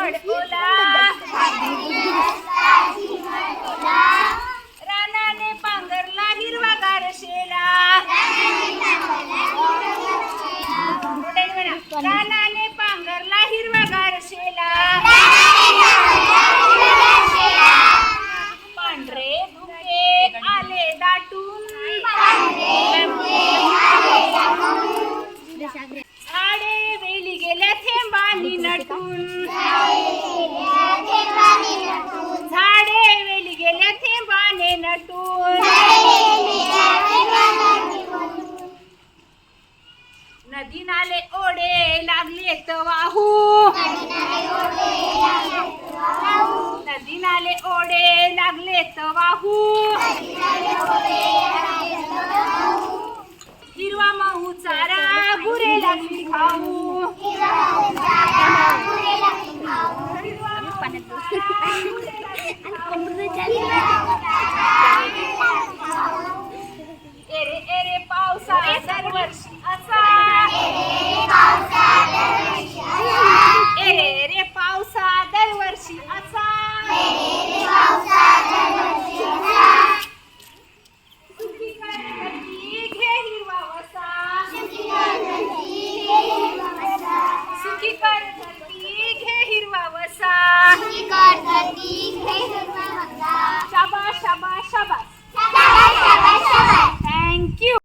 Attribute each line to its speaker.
Speaker 1: घड ओला रानाने पांघरला हिरवागार शेला रानाने पांघरला हिरवागार शेला पांढरे धुके आले दाटून झाडे वेली गेल्या थेंबानी नटून झाडे वेली गेल्या थेंबाने नटून नदी नाले ओढे लागलेत वाहू नदी नाले ओढे लागलेत वाहू हिरवा महू चारा गुरे लागली खाऊ